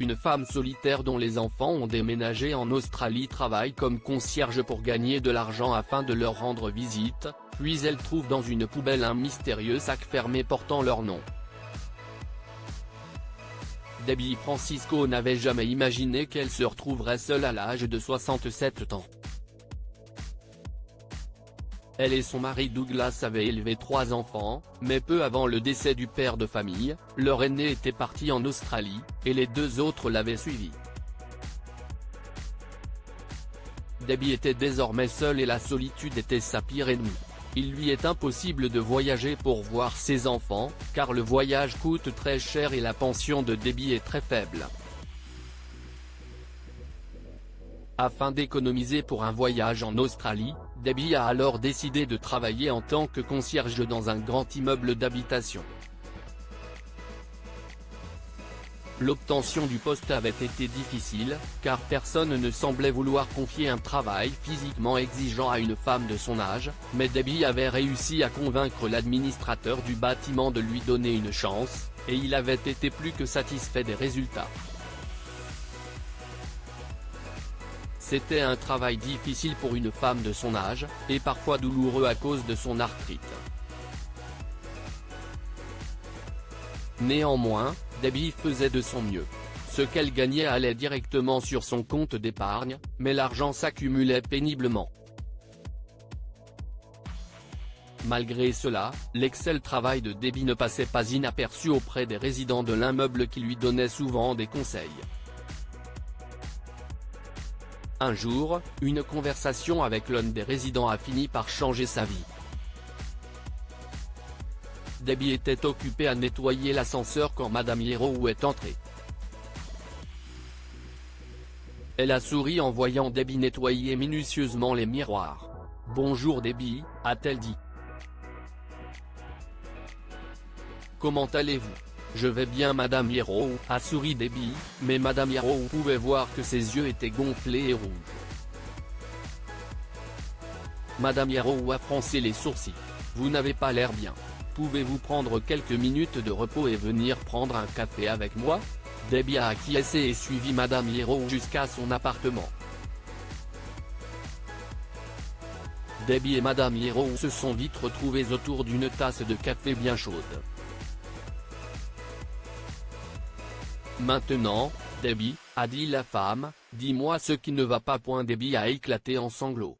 une femme solitaire dont les enfants ont déménagé en Australie travaille comme concierge pour gagner de l'argent afin de leur rendre visite, puis elle trouve dans une poubelle un mystérieux sac fermé portant leur nom. Debbie Francisco n'avait jamais imaginé qu'elle se retrouverait seule à l'âge de 67 ans. Elle et son mari Douglas avaient élevé 3 enfants, mais peu avant le décès du père de famille, leur aîné était parti en Australie, et les 2 autres l'avaient suivi. Debbie était désormais seule et la solitude était sa pire ennemie. Il lui est impossible de voyager pour voir ses enfants, car le voyage coûte très cher et la pension de Debbie est très faible. Afin d'économiser pour un voyage en Australie, Debbie a alors décidé de travailler en tant que concierge dans un grand immeuble d'habitation. L'obtention du poste avait été difficile, car personne ne semblait vouloir confier un travail physiquement exigeant à une femme de son âge, mais Debbie avait réussi à convaincre l'administrateur du bâtiment de lui donner une chance, et il avait été plus que satisfait des résultats. C'était un travail difficile pour une femme de son âge, et parfois douloureux à cause de son arthrite. Néanmoins, Debbie faisait de son mieux. Ce qu'elle gagnait allait directement sur son compte d'épargne, mais l'argent s'accumulait péniblement. Malgré cela, l'excellent travail de Debbie ne passait pas inaperçu auprès des résidents de l'immeuble qui lui donnaient souvent des conseils. Un jour, une conversation avec l'un des résidents a fini par changer sa vie. Debbie était occupée à nettoyer l'ascenseur quand Madame Hierro est entrée. Elle a souri en voyant Debbie nettoyer minutieusement les miroirs. « Bonjour Debbie », a-t-elle dit. « Comment allez-vous ? » « Je vais bien Madame Hierro », a souri Debbie, mais Madame Hierro pouvait voir que ses yeux étaient gonflés et rouges. Madame Hierro a froncé les sourcils. « Vous n'avez pas l'air bien. Pouvez-vous prendre quelques minutes de repos et venir prendre un café avec moi ?» Debbie a acquiescé et suivi Madame Hierro jusqu'à son appartement. Debbie et Madame Hierro se sont vite retrouvées autour d'une tasse de café bien chaude. « Maintenant, Debbie, » a dit la femme, « dis-moi ce qui ne va pas. » Debbie a éclaté en sanglots.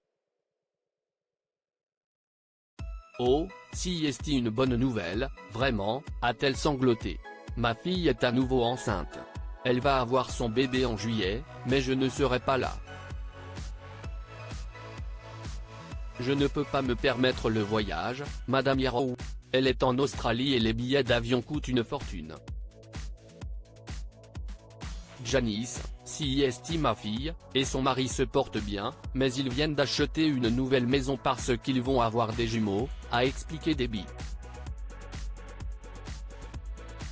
« Oh, si est-ce une bonne nouvelle, vraiment ?» a-t-elle sangloté. « Ma fille est à nouveau enceinte. Elle va avoir son bébé en juillet, mais je ne serai pas là. Je ne peux pas me permettre le voyage, Madame Hierro. Elle est en Australie et les billets d'avion coûtent une fortune. Janice, si est ma fille, et son mari se portent bien, mais ils viennent d'acheter une nouvelle maison parce qu'ils vont avoir des jumeaux, a expliqué Debbie.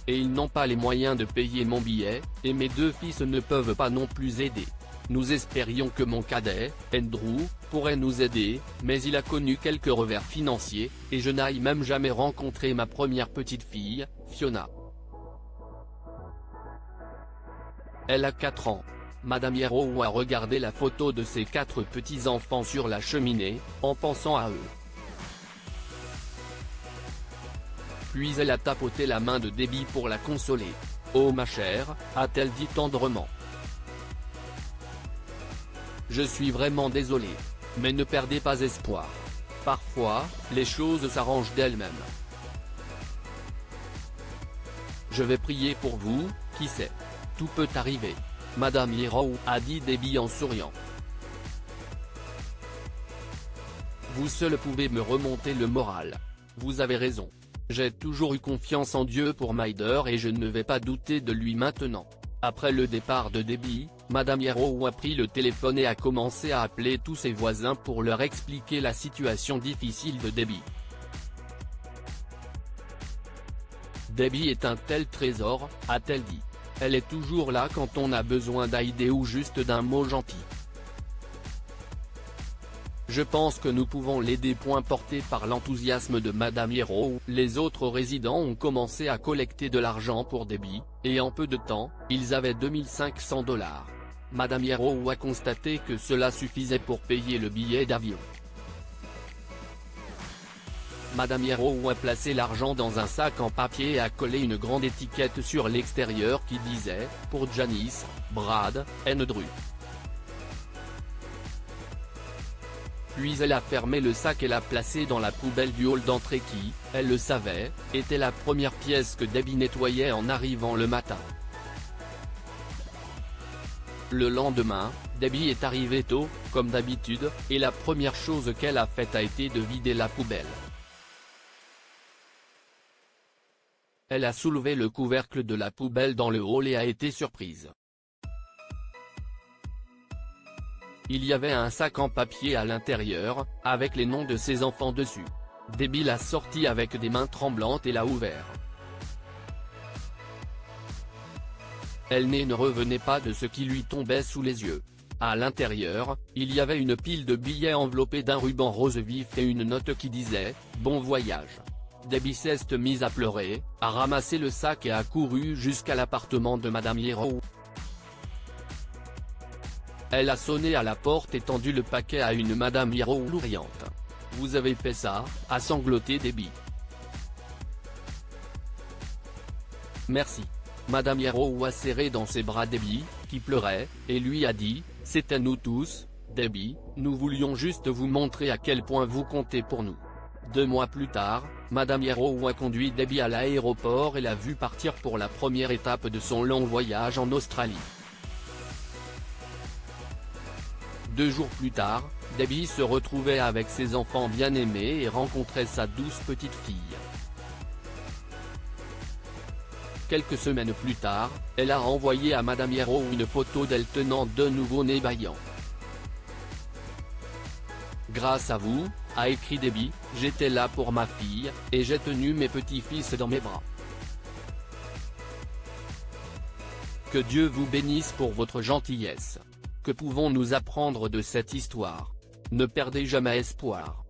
Et ils n'ont pas les moyens de payer mon billet, et mes 2 fils ne peuvent pas non plus aider. Nous espérions que mon cadet, Andrew, pourrait nous aider, mais il a connu quelques revers financiers, et je n'ai même jamais rencontré ma première petite fille, Fiona. Elle a 4 ans. Madame Hierro a regardé la photo de ses 4 petits-enfants sur la cheminée, en pensant à eux. Puis elle a tapoté la main de Debbie pour la consoler. « Oh ma chère », a-t-elle dit tendrement. « Je suis vraiment désolée. Mais ne perdez pas espoir. Parfois, les choses s'arrangent d'elles-mêmes. Je vais prier pour vous, qui sait. Tout peut arriver. » Madame Hierro a dit Debbie en souriant. « Vous seul pouvez me remonter le moral. Vous avez raison. J'ai toujours eu confiance en Dieu pour Ryder et je ne vais pas douter de lui maintenant. » Après le départ de Debbie, Madame Hierro a pris le téléphone et a commencé à appeler tous ses voisins pour leur expliquer la situation difficile de Debbie. « Debbie est un tel trésor, » a-t-elle dit. Elle est toujours là quand on a besoin d'aide ou juste d'un mot gentil. Je pense que nous pouvons l'aider. Porté par l'enthousiasme de Madame Hero, les autres résidents ont commencé à collecter de l'argent pour Debbie, et en peu de temps, ils avaient 2500 $. Madame Hero a constaté que cela suffisait pour payer le billet d'avion. Madame Hero a placé l'argent dans un sac en papier et a collé une grande étiquette sur l'extérieur qui disait « Pour Janice, Brad, and Drew ». Puis elle a fermé le sac et l'a placé dans la poubelle du hall d'entrée qui, elle le savait, était la première pièce que Debbie nettoyait en arrivant le matin. Le lendemain, Debbie est arrivée tôt, comme d'habitude, et la première chose qu'elle a faite a été de vider la poubelle. Elle a soulevé le couvercle de la poubelle dans le hall et a été surprise. Il y avait un sac en papier à l'intérieur, avec les noms de ses enfants dessus. Debbie l'a sorti avec des mains tremblantes et l'a ouvert. Elle ne revenait pas de ce qui lui tombait sous les yeux. À l'intérieur, il y avait une pile de billets enveloppés d'un ruban rose vif et une note qui disait « Bon voyage ». Debbie s'est mise à pleurer, a ramassé le sac et a couru jusqu'à l'appartement de Madame Hero. Elle a sonné à la porte et tendu le paquet à une Madame Hero louriante. « Vous avez fait ça ?» a sangloté Debbie. « Merci. » Madame Hero a serré dans ses bras Debbie, qui pleurait, et lui a dit « C'est à nous tous, Debbie, nous voulions juste vous montrer à quel point vous comptez pour nous. » 2 mois plus tard, Madame Hero a conduit Debbie à l'aéroport et l'a vue partir pour la première étape de son long voyage en Australie. 2 jours plus tard, Debbie se retrouvait avec ses enfants bien-aimés et rencontrait sa douce petite fille. Quelques semaines plus tard, elle a envoyé à Madame Hero une photo d'elle tenant 2 nouveau-nés bâillants. « Grâce à vous, » a écrit Debbie, « j'étais là pour ma fille, et j'ai tenu mes petits-fils dans mes bras. » Que Dieu vous bénisse pour votre gentillesse. Que pouvons-nous apprendre de cette histoire? Ne perdez jamais espoir.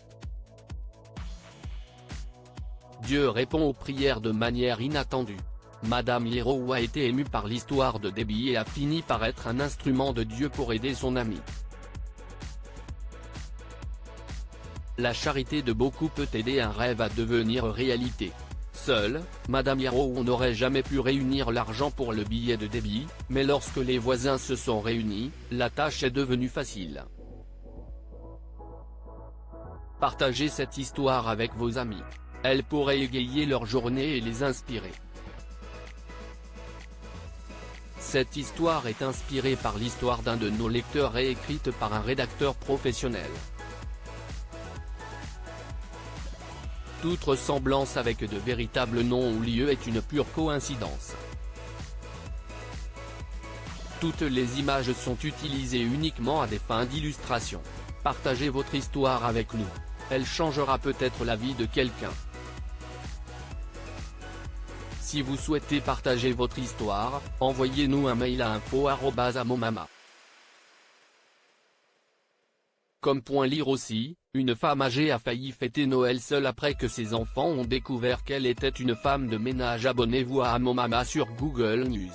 Dieu répond aux prières de manière inattendue. Madame Hero a été émue par l'histoire de Debbie et a fini par être un instrument de Dieu pour aider son amie. La charité de beaucoup peut aider un rêve à devenir réalité. Seule, Madame Hero n'aurait jamais pu réunir l'argent pour le billet de Debbie, mais lorsque les voisins se sont réunis, la tâche est devenue facile. Partagez cette histoire avec vos amis. Elle pourrait égayer leur journée et les inspirer. Cette histoire est inspirée par l'histoire d'un de nos lecteurs et écrite par un rédacteur professionnel. Toute ressemblance avec de véritables noms ou lieux est une pure coïncidence. Toutes les images sont utilisées uniquement à des fins d'illustration. Partagez votre histoire avec nous. Elle changera peut-être la vie de quelqu'un. Si vous souhaitez partager votre histoire, envoyez-nous un mail à info@amomama. Comme point lire aussi, une femme âgée a failli fêter Noël seule après que ses enfants ont découvert qu'elle était une femme de ménage. Abonnez-vous à Amomama sur Google News.